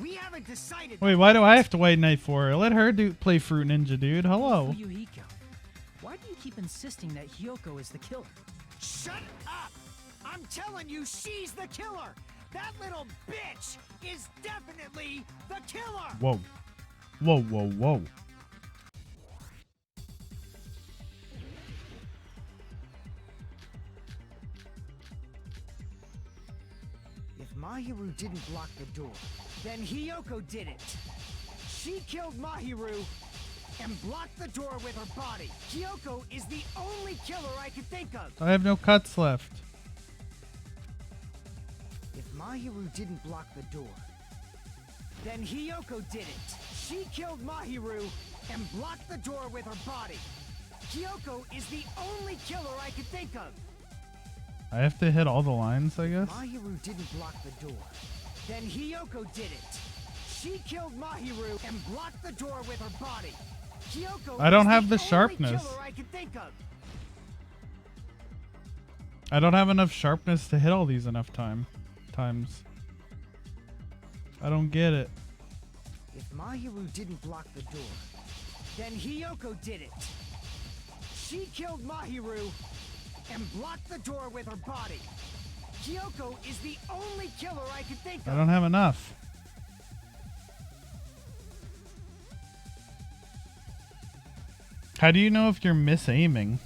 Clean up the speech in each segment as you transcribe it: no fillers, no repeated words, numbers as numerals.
We haven't decided. Wait, why do I have to wait night for her? Let her play Fruit Ninja, dude. Hello. Fuyuhiko, why do you keep insisting that Hiyoko is the killer? Shut up! I'm telling you, she's the killer. That little bitch is definitely the killer. Whoa. Whoa, whoa, whoa. If Mahiru didn't block the door, then Hiyoko did it. She killed Mahiru and blocked the door with her body. Hiyoko is the only killer I can think of. I have no cuts left. If Mahiru didn't block the door, then Hiyoko did it. She killed Mahiru and blocked the door with her body. Hiyoko is the only killer I can think of. I have to hit all the lines, I guess. Mahiru didn't block the door. Then Hiyoko did it. She killed Mahiru and blocked the door with her body. Hiyoko I don't is have the only sharpness. killer I can think of. I don't have enough sharpness to hit all these enough times. I don't get it. If Mahiru didn't block the door, then Hiyoko did it. She killed Mahiru and blocked the door with her body. Hiyoko is the only killer I can think of. I don't have enough. How do you know if you're misaiming?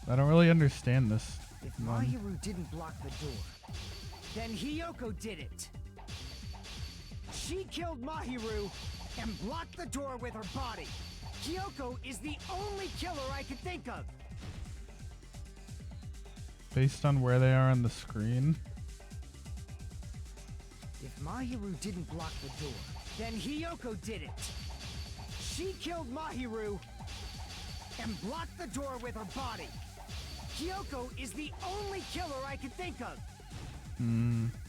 I don't really understand this. If Mahiru didn't block the door, then Hiyoko did it. She killed Mahiru and blocked the door with her body. Hiyoko is the only killer I can think of. Based on where they are on the screen. If Mahiru didn't block the door, then Hiyoko did it. She killed Mahiru and blocked the door with her body. Hiyoko is the only killer I can think of.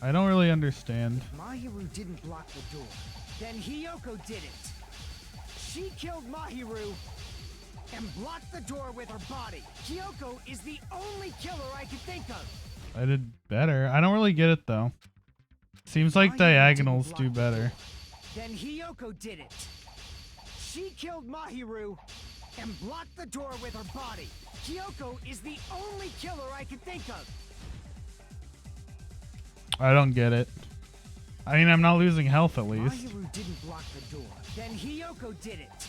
I don't really understand. If Mahiru didn't block the door, then Hiyoko did it. She killed Mahiru and blocked the door with her body. Hiyoko is the only killer I can think of. I did better. I don't really get it though. Seems like diagonals do better. Then Hiyoko did it. She killed Mahiru and blocked the door with her body. Hiyoko is the only killer I can think of. I don't get it. I mean, I'm not losing health at least. Mahiru didn't block the door. Then Hiyoko did it.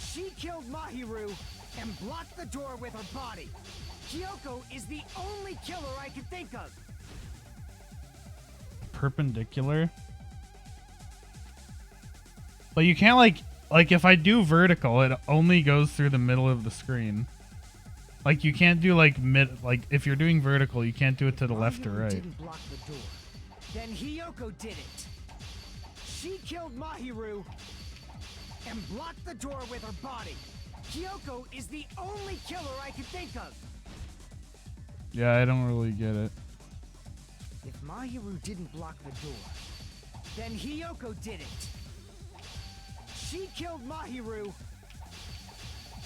She killed Mahiru and blocked the door with her body. Hiyoko is the only killer I can think of. Perpendicular? But you can't like if I do vertical, it only goes through the middle of the screen. Like you can't do like if you're doing vertical, you can't do it to the left or right. Didn't block the door. Then Hiyoko did it. She killed Mahiru and blocked the door with her body. Hiyoko is the only killer I can think of. Yeah, I don't really get it. If Mahiru didn't block the door, then Hiyoko did it. She killed Mahiru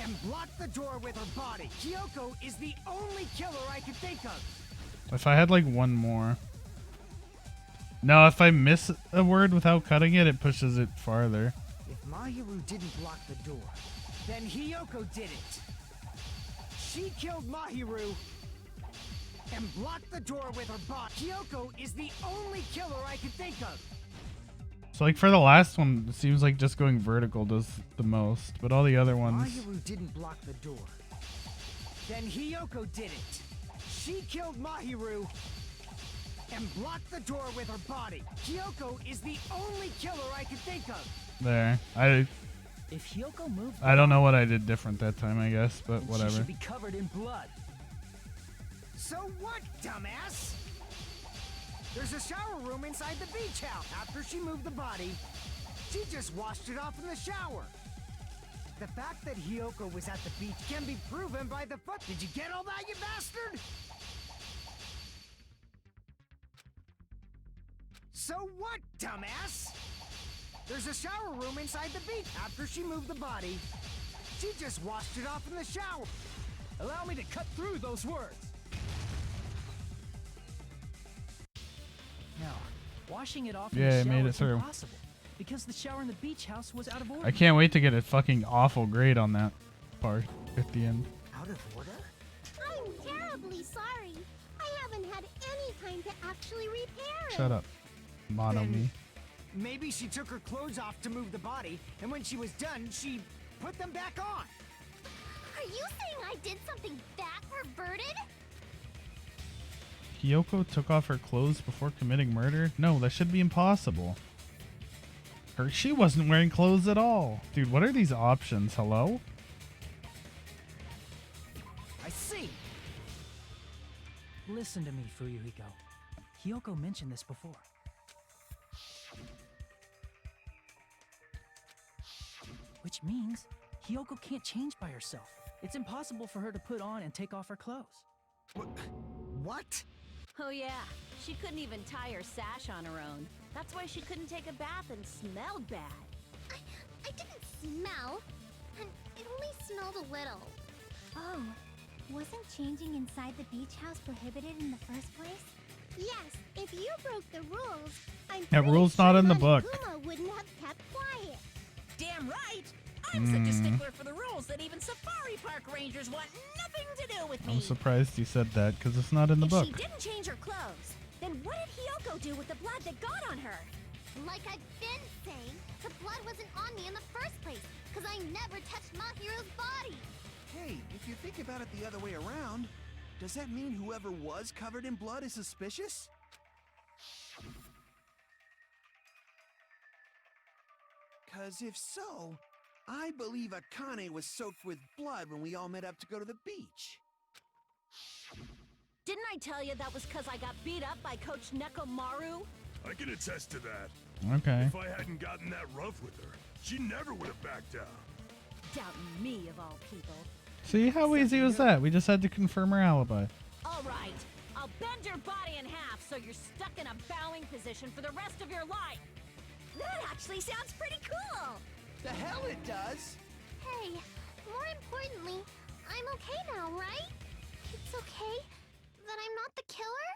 and blocked the door with her body. Hiyoko is the only killer I can think of. If I had like one more. No, if I miss a word without cutting it, it pushes it farther. If Mahiru didn't block the door, then Hiyoko did it. She killed Mahiru and blocked the door with her body. Hiyoko is the only killer I can think of. So like for the last one, it seems like just going vertical does the most, but all the other ones. Mahiru didn't block the door. Then Hiyoko did it. She killed Mahiru and blocked the door with her body. Hiyoko is the only killer I can think of. There. If Hiyoko moved, I don't know what I did different that time, I guess, but she whatever. should be covered in blood. So what, dumbass? There's a shower room inside the beach house. After she moved the body, she just washed it off in the shower. The fact that Hiyoko was at the beach can be proven by the foot. Did you get all that, you bastard? So what, dumbass? There's a shower room inside the beach. After she moved the body, she just washed it off in the shower. Allow me to cut through those words. Now, washing it off in Yeah, the it shower made it is through. impossible because the shower in the beach house was out of order. I can't wait to get a fucking awful grade on that part at the end. Out of order? I'm terribly sorry. I haven't had any time to actually repair it. Shut up. Mono Then me. maybe she took her clothes off to move the body, and when she was done, she put them back on. Are you saying I did something that perverted? Hiyoko took off her clothes before committing murder? No, that should be impossible. She wasn't wearing clothes at all. Dude, what are these options? Hello? I see. Listen to me, Fuyuhiko. Hiyoko mentioned this before. Which means Hiyoko can't change by herself. It's impossible for her to put on and take off her clothes. What? Oh yeah, she couldn't even tie her sash on her own. That's why she couldn't take a bath and smelled bad. I didn't smell, and it only smelled a little. Oh, wasn't changing inside the beach house prohibited in the first place? Yes, if you broke the rules, I'm That pretty rule's sure not in the book. Monokuma wouldn't have kept quiet. Damn right! I'm such a stickler for the rules that even safari park rangers want nothing to do with me. I'm surprised you said that because it's not in the If book. she didn't change her clothes, then what did Hiyoko do with the blood that got on her? Like I've been saying, the blood wasn't on me in the first place, because I never touched Mahiro's body. Hey, if you think about it the other way around, does that mean whoever was covered in blood is suspicious? Cause if so, I believe Akane was soaked with blood when we all met up to go to the beach. Didn't I tell you that was because I got beat up by Coach Nekomaru? I can attest to that. Okay. If I hadn't gotten that rough with her, she never would have backed down. Doubting me, of all people. See, how easy was that? We just had to confirm her alibi. All right, I'll bend your body in half so you're stuck in a bowing position for the rest of your life. That actually sounds pretty cool. The hell it does! Hey, more importantly, I'm okay now, right? It's okay that I'm not the killer?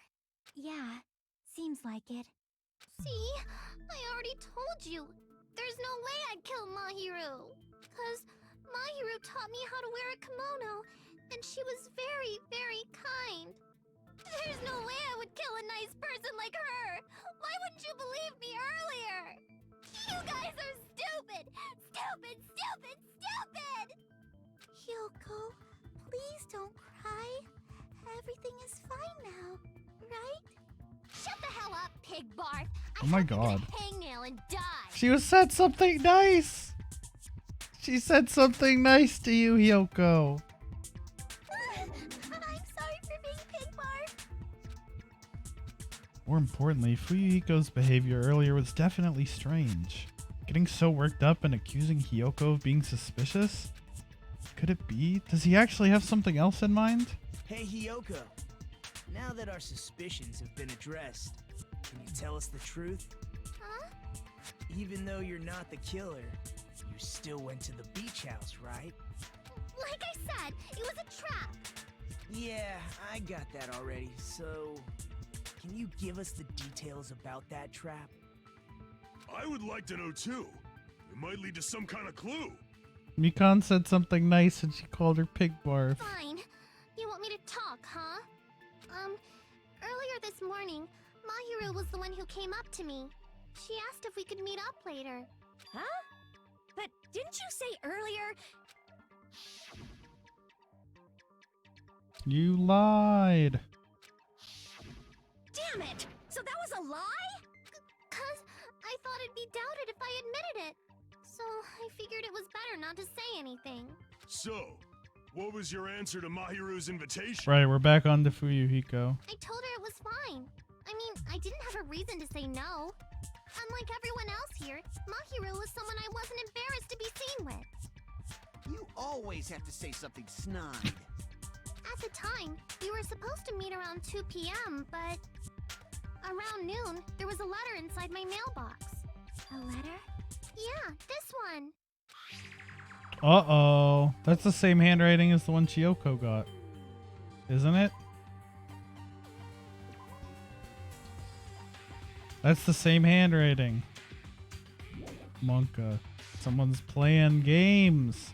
Yeah, seems like it. See, I already told you. There's no way I'd kill Mahiru. 'Cause Mahiru taught me how to wear a kimono, and she was very, very kind. There's no way I would kill a nice person like her. Why wouldn't you believe me earlier? You guys are stupid! Stupid, stupid, stupid! Hiyoko, please don't cry. Everything is fine now, right? Shut the hell up, pig barf! Oh my I hope you God. get a hangnail and die! She said something nice. She said something nice to you, Hiyoko. I'm sorry for being pig barf. More importantly, Fuyuhiko's behavior earlier was definitely strange. Getting so worked up and accusing Hiyoko of being suspicious? Could it be? Does he actually have something else in mind? Hey, Hiyoko. Now that our suspicions have been addressed, can you tell us the truth? Huh? Even though you're not the killer, you still went to the beach house, right? Like I said, it was a trap. Yeah, I got that already, so... Can you give us the details about that trap? I would like to know too. It might lead to some kind of clue. Mikan said something nice and she called her pig barf. Fine. You want me to talk, huh? Earlier this morning, Mahiru was the one who came up to me. She asked if we could meet up later. Huh? But didn't you say earlier? You lied. Damn it! So that was a lie? 'Cause I thought it'd be doubted if I admitted it. So I figured it was better not to say anything. So, what was your answer to Mahiru's invitation? Right, we're back on to Fuyuhiko. I told her it was fine. I mean, I didn't have a reason to say no. Unlike everyone else here, Mahiru was someone I wasn't embarrassed to be seen with. You always have to say something snide. At the time, we were supposed to meet around 2 p.m., but around noon, there was a letter inside my mailbox. A letter? Yeah, this one. Uh-oh. That's the same handwriting as the one Hiyoko got. Isn't it? That's the same handwriting. Monka. Someone's playing games.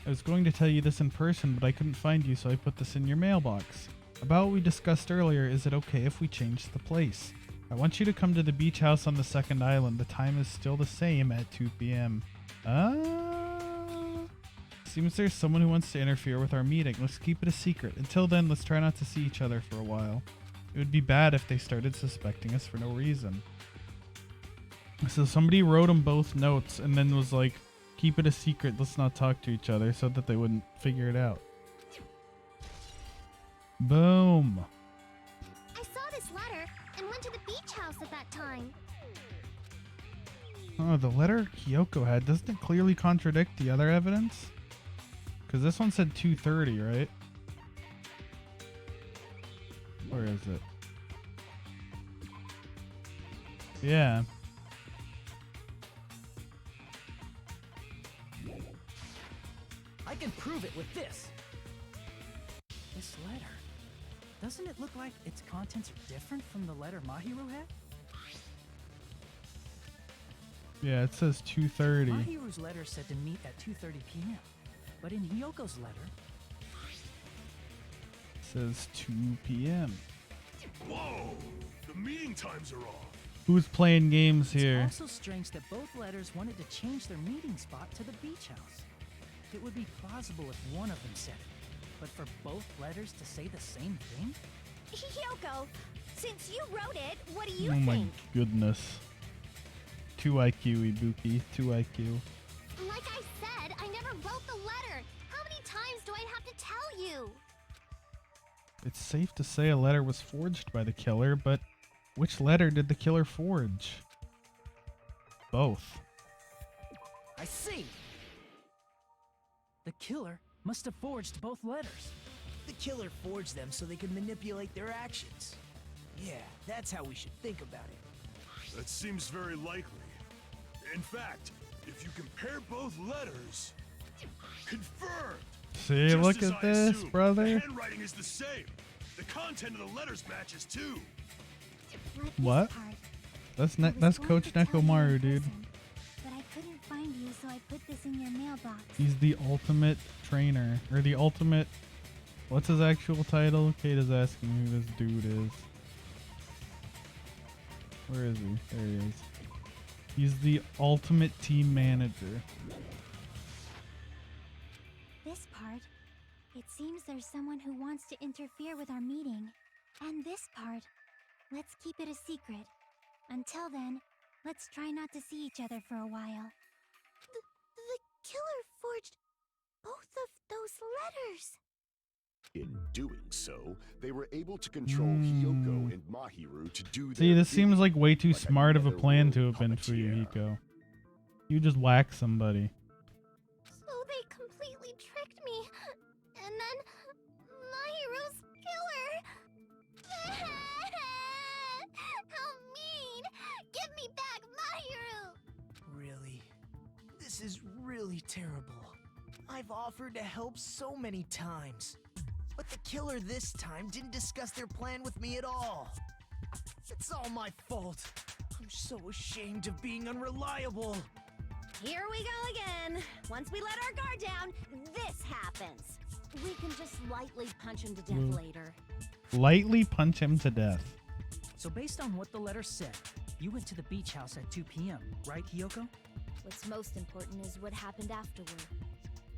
I was going to tell you this in person, but I couldn't find you, so I put this in your mailbox. About what we discussed earlier, is it okay if we change the place? I want you to come to the beach house on the second island. The time is still the same at 2 p.m. Seems there's someone who wants to interfere with our meeting. Let's keep it a secret. Until then, let's try not to see each other for a while. It would be bad if they started suspecting us for no reason. So somebody wrote them both notes and then was like, keep it a secret, let's not talk to each other, so that they wouldn't figure it out. Boom. I saw this letter and went to the beach house at that time. Oh, the letter Hiyoko had, doesn't it clearly contradict the other evidence? Because this one said 2:30, right? Where is it? Yeah. I can prove it with this. This letter. Doesn't it look like its contents are different from the letter Mahiru had? Yeah, it says 2:30. Mahiru's letter said to meet at 2:30 p.m. But in Hiyoko's letter, It says 2 p.m. Whoa! The meeting times are off. Who's playing games it's here? also strange that both letters wanted to change their meeting spot to the beach house. It would be plausible if one of them said it, but for both letters to say the same thing? Hiyoko, since you wrote it, what do you Oh my think? goodness. 2 IQ, Ibuki. 2 IQ. Like I said, I never wrote the letter. How many times do I have to tell you? It's safe to say a letter was forged by the killer, but which letter did the killer forge? Both. I see! The killer must have forged both letters. The killer forged them so they could manipulate their actions. Yeah, that's how we should think about it. That seems very likely. In fact, if you compare both letters, confirmed. See, Just look as at I this, assumed, brother. The handwriting is the same. The content of the letters matches too. Like What? this part. That's I was that's going Coach to tell you in Nekomaru, dude. person, but I couldn't find you, so I put this in your mailbox. He's the ultimate trainer, or the ultimate. What's his actual title? Kate is asking who this dude is. Where is he? There he is. He's the ultimate team manager. This part. It seems there's someone who wants to interfere with our meeting. And this part. Let's keep it a secret. Until then, let's try not to see each other for a while. The killer forged both of those letters. In doing so, they were able to control Hiyoko and Mahiru to do See, their this seems bidding, like way too like smart of a another plan to world have been puppeteer. Fuyuhiko. You just whack somebody. So they completely tricked me. And then Mahiru's killer. How mean! Give me back Mahiru! Really? This is really terrible. I've offered to help so many times. But the killer this time didn't discuss their plan with me at all. It's all my fault. I'm so ashamed of being unreliable. Here we go again. Once we let our guard down, this happens. We can just lightly punch him to death later. Lightly punch him to death. So based on what the letter said, you went to the beach house at 2 p.m., right, Hiyoko? What's most important is what happened afterward.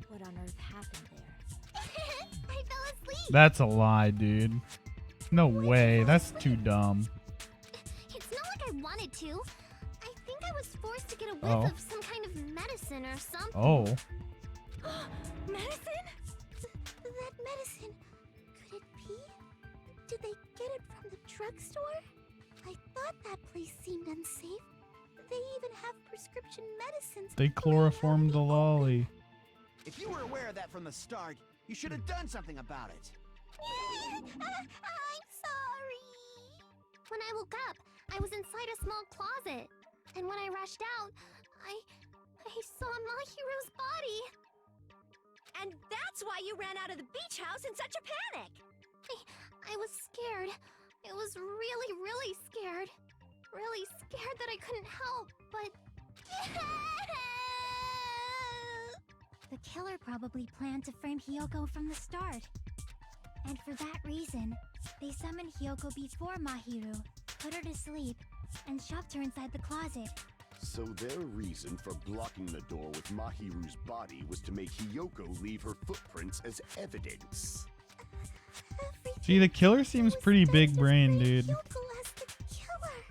What on earth happened there? I fell asleep. That's a lie, dude. No way. That's too dumb. It's not like I wanted to. I think I was forced to get a whiff Oh. of some kind of medicine or something. Oh. Medicine? That medicine. Could it be? Did they get it from the drugstore? I thought that place seemed unsafe. They even have prescription medicines. They chloroformed the lolly. If you were aware of that from the start, you should have done something about it. I'm sorry. When I woke up, I was inside a small closet. And when I rushed out, I saw Mahiru's body. And that's why you ran out of the beach house in such a panic! I was scared. I was really, really scared. Really scared that I couldn't help, but... The killer probably planned to frame Hiyoko from the start. And for that reason, they summoned Hiyoko before Mahiru, put her to sleep, and shoved her inside the closet. So their reason for blocking the door with Mahiru's body was to make Hiyoko leave her footprints as evidence. See, the killer seems pretty big brain, dude. Hiyoko as the killer.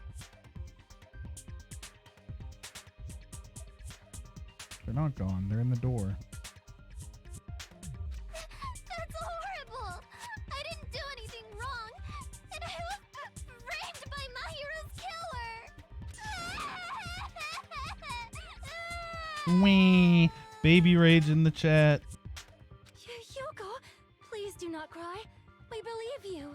They're not gone. They're in the door. That's horrible! I didn't do anything wrong, and I was framed by Mahiru's killer! Wee! Baby rage in the chat. Hiyoko, please do not cry. We believe you.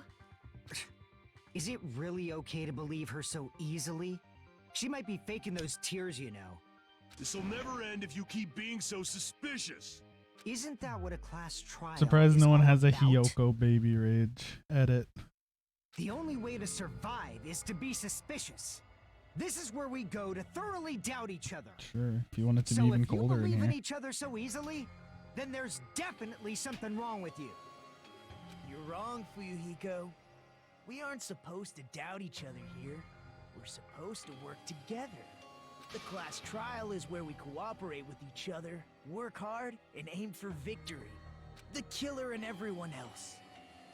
Is it really okay to believe her so easily? She might be faking those tears, you know. This'll never end if you keep being so suspicious. Isn't that what a class trial Surprised is no one all has a about? Hiyoko baby rage edit. The only way to survive is to be suspicious. This is where we go to thoroughly doubt each other. Sure, if you want it to So be even if you colder in believe in here. each other so easily, then there's definitely something wrong with you. You're wrong, Fuyuhiko. We aren't supposed to doubt each other here. We're supposed to work together. The class trial is where we cooperate with each other, work hard, and aim for victory. The killer and everyone else.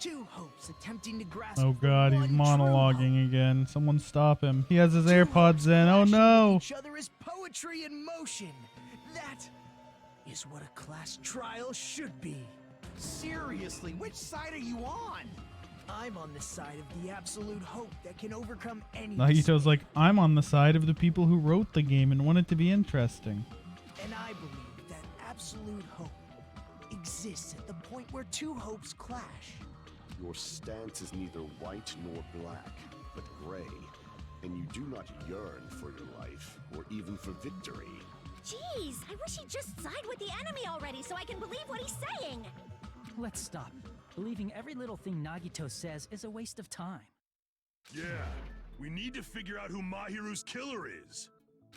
Two hopes attempting to grasp Oh for god, he's one true hope. monologuing again. Someone stop him. He has his Two AirPods hopes in. Oh clashing no! with each other is poetry in motion. That is what a class trial should be. Seriously, which side are you on? I'm on the side of the absolute hope that can overcome any Nagito's like, despair. I'm on the side of the people who wrote the game and want it to be interesting. And I believe that absolute hope exists at the point where two hopes clash. Your stance is neither white nor black, but gray, and you do not yearn for your life, or even for victory. Jeez, I wish he'd just side with the enemy already so I can believe what he's saying! Let's stop. Believing every little thing Nagito says is a waste of time. Yeah, we need to figure out who Mahiru's killer is.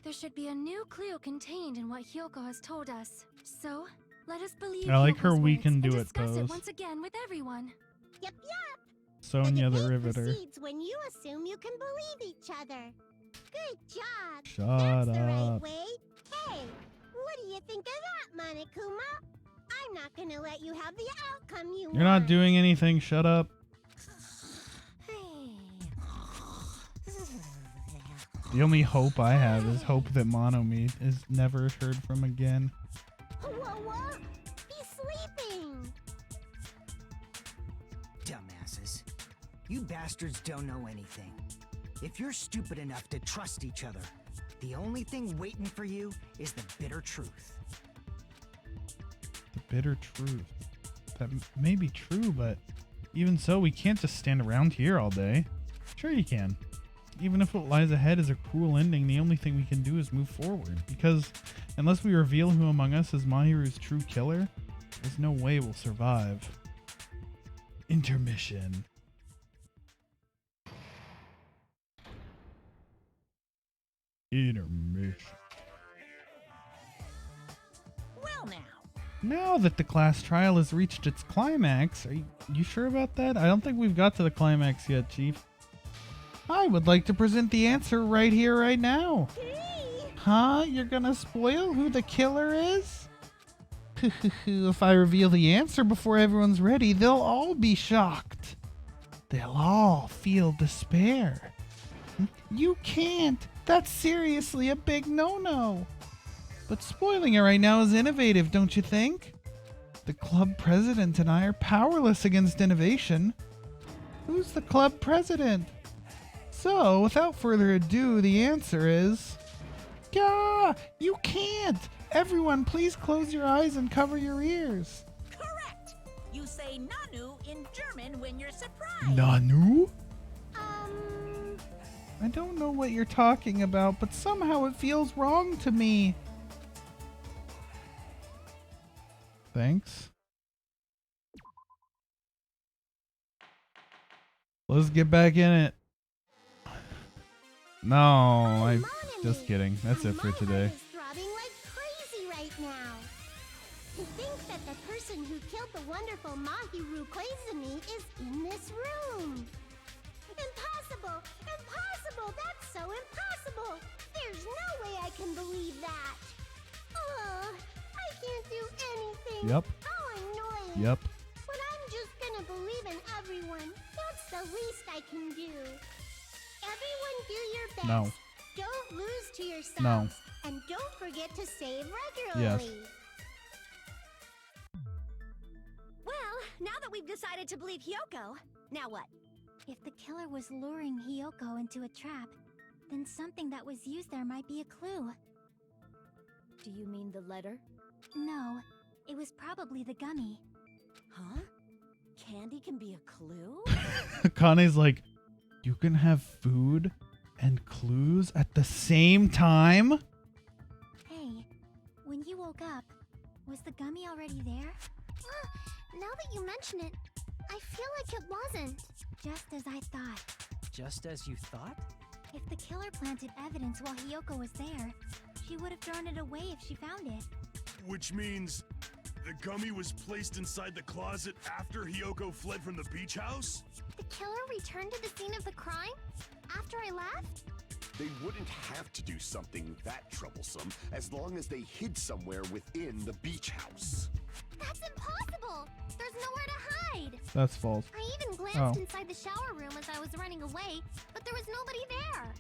There should be a new clue contained in what Hiyoko has told us. So, let us believe I like her Hyoko's we words can and do it discuss pose. it once again with everyone. Yep. Sonia the Riveter. proceeds when you assume you can believe each other. Good job. Shut up. way. Hey, what do you think of that, Monokuma? I'm not gonna let you have the outcome you You're not doing anything, shut up. The only hope I have is hope that Monomi is never heard from again. What? He's sleeping. Dumbasses. You bastards don't know anything. If you're stupid enough to trust each other, the only thing waiting for you is the bitter truth. The bitter truth. That may be true, but even so, we can't just stand around here all day. Sure you can. Even if what lies ahead is a cruel ending, the only thing we can do is move forward. Because unless we reveal who among us is Mahiru's true killer, there's no way we'll survive. Intermission. Intermission. Well now. Now that the class trial has reached its climax, are you sure about that? I don't think we've got to the climax yet, Chief. I would like to present the answer right here, right now. Huh? You're gonna spoil who the killer is? If I reveal the answer before everyone's ready, they'll all be shocked. They'll all feel despair. You can't. That's seriously a big no-no. But spoiling it right now is innovative, don't you think? The club president and I are powerless against innovation. Who's the club president? So, without further ado, the answer is... Gah! You can't! Everyone, please close your eyes and cover your ears. Correct! You say Nanu in German when you're surprised. Nanu? I don't know what you're talking about, but somehow it feels wrong to me. Thanks. Let's get back in it. No, I'm just kidding. That's it for today. Is throbbing like crazy right now. To think that the person who killed the wonderful Mahiru Koizumi is in this room. Impossible! Impossible! That's so impossible! There's no way I can believe that. Oh, I can't do anything. Yep. How annoying. Yep. But I'm just gonna believe in everyone. That's the least I can do. Everyone do your best. No. Don't lose to yourselves. No. And don't forget to save regularly. Yes. Well, now that we've decided to believe Hiyoko, now what? If the killer was luring Hiyoko into a trap, then something that was used there might be a clue. Do you mean the letter? No, it was probably the gummy. Huh? Candy can be a clue? Kane's like, you can have food and clues at the same time? Hey, when you woke up, was the gummy already there? Now that you mention it, I feel like it wasn't. Just as I thought. Just as you thought? If the killer planted evidence while Hiyoko was there, she would have thrown it away if she found it. Which means the gummy was placed inside the closet after Hiyoko fled from the beach house? The killer returned to the scene of the crime? After I left? They wouldn't have to do something that troublesome as long as they hid somewhere within the beach house. That's impossible! There's nowhere to hide! That's false. I even glanced Oh. inside the shower room as I was running away, but there was nobody there.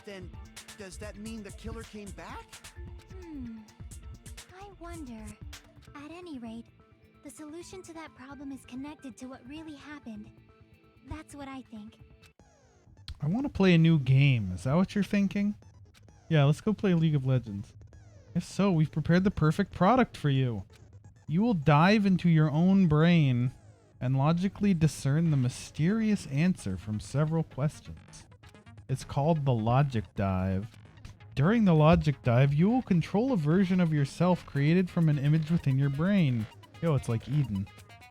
Then, does that mean the killer came back? I wonder. At any rate, the solution to that problem is connected to what really happened. That's what I think. I want to play a new game. Is that what you're thinking? Yeah, let's go play League of Legends. If so, we've prepared the perfect product for you. You will dive into your own brain and logically discern the mysterious answer from several questions. It's called the Logic Dive. During the Logic Dive, you will control a version of yourself created from an image within your brain. Yo, it's like Eden.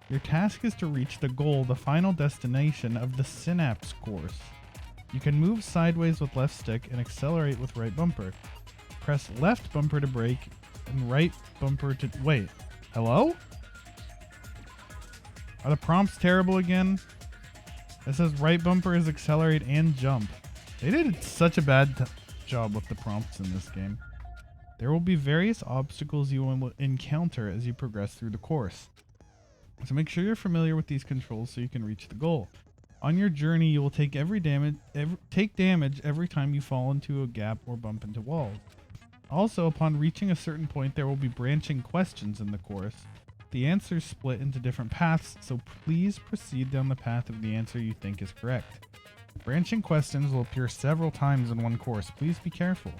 Your task is to reach the goal, the final destination of the Synapse course. You can move sideways with left stick and accelerate with right bumper. Press left bumper to brake and right bumper to... Wait, hello? Are the prompts terrible again? It says right bumper is accelerate and jump. They did such a bad job with the prompts in this game. There will be various obstacles you will encounter as you progress through the course. So make sure you're familiar with these controls so you can reach the goal. On your journey, you will take damage every time you fall into a gap or bump into walls. Also, upon reaching a certain point, there will be branching questions in the course. The answers split into different paths, so please proceed down the path of the answer you think is correct. Branching questions will appear several times in one course. Please be careful.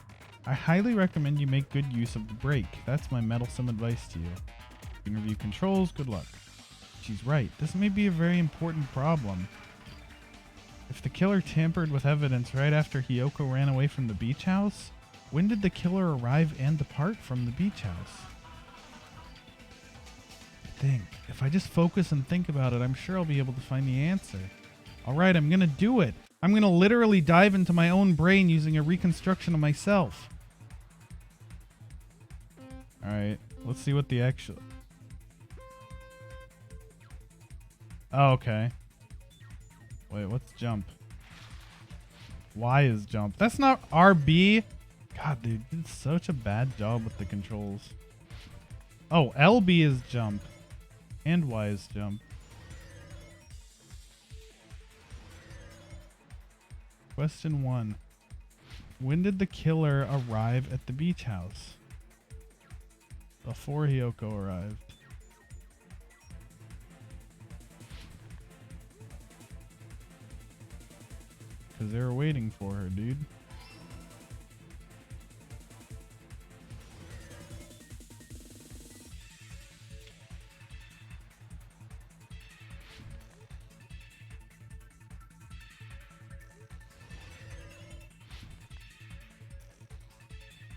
I highly recommend you make good use of the break. That's my meddlesome advice to you. You can review controls. Good luck. She's right. This may be a very important problem. If the killer tampered with evidence right after Hiyoko ran away from the beach house, when did the killer arrive and depart from the beach house? If I just focus and think about it, I'm sure I'll be able to find the answer. Alright, I'm gonna do it. I'm gonna literally dive into my own brain using a reconstruction of myself. Alright, let's see what the actual... Oh, okay. Wait, what's jump? Y is jump. That's not RB. God, they did such a bad job with the controls. Oh, LB is jump. And Y is jump. Question 1. When did the killer arrive at the beach house? Before Hiyoko arrived. Because they were waiting for her, dude.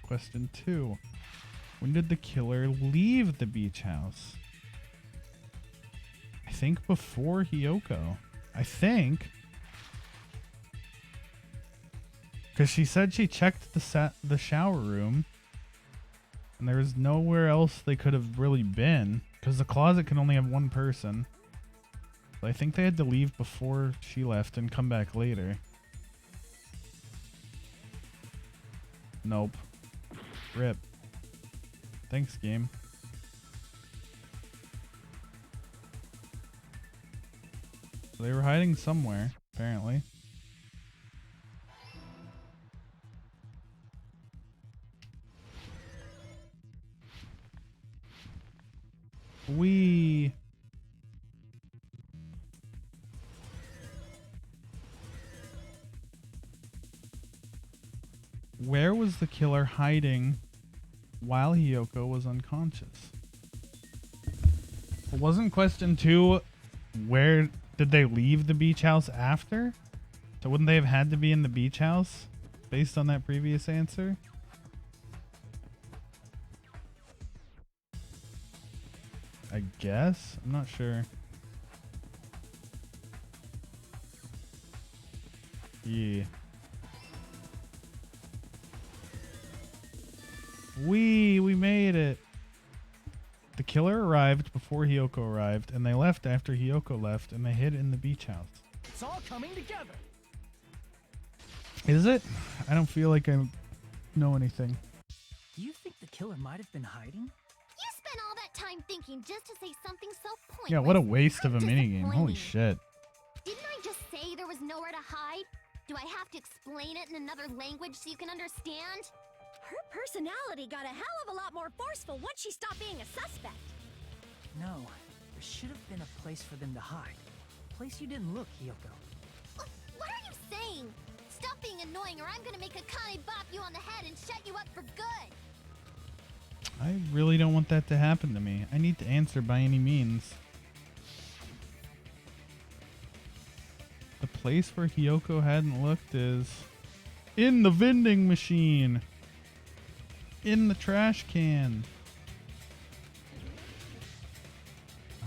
Question 2. When did the killer leave the beach house? think before Hiyoko. I think. Because she said she checked the shower room. And there was nowhere else they could have really been. Because the closet can only have one person. So I think they had to leave before she left and come back later. Nope. Rip. Thanks, game. So they were hiding somewhere, apparently. Where was the killer hiding while Hiyoko was unconscious? Wasn't question 2, where did they leave the beach house after? So wouldn't they have had to be in the beach house based on that previous answer? I guess? I'm not sure. Yeah. We made it. The killer arrived before Hiyoko arrived, and they left after Hiyoko left, and they hid in the beach house. It's all coming together. Is it? I don't feel like I know anything. Do you think the killer might have been hiding? You spent all that time thinking just to say something so pointless. Yeah, what a waste of a How minigame. Holy disappointing. shit. Didn't I just say there was nowhere to hide? Do I have to explain it in another language so you can understand? Her personality got a hell of a lot more forceful once she stopped being a suspect. No, there should have been a place for them to hide. A place you didn't look, Hiyoko. What are you saying? Stop being annoying or I'm gonna make Akane bop you on the head and shut you up for good. I really don't want that to happen to me. I need to answer by any means. The place where Hiyoko hadn't looked is in the vending machine. In the trash can.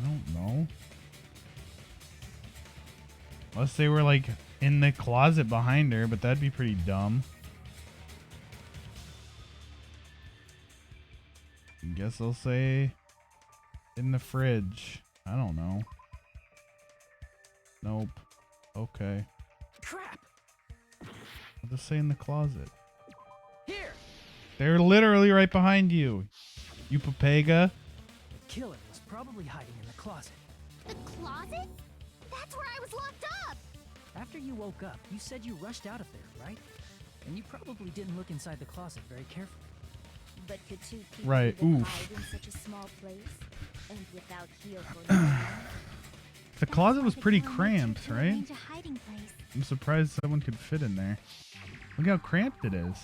I don't know. Unless they were like in the closet behind her, but that'd be pretty dumb. I guess I'll say in the fridge. I don't know. Nope. Okay. Crap! I'll just say in the closet. Here! They're literally right behind you. You papega. The killer was probably hiding in the closet. The closet? That's where I was locked up. After you woke up, you said you rushed out of there, right? And you probably didn't look inside the closet very carefully. But could two people Right, even oof. hide in such a small place? And without Hiyoko knowing? The closet was pretty cramped, right? Arrange a hiding place. I'm surprised someone could fit in there. Look how cramped it is.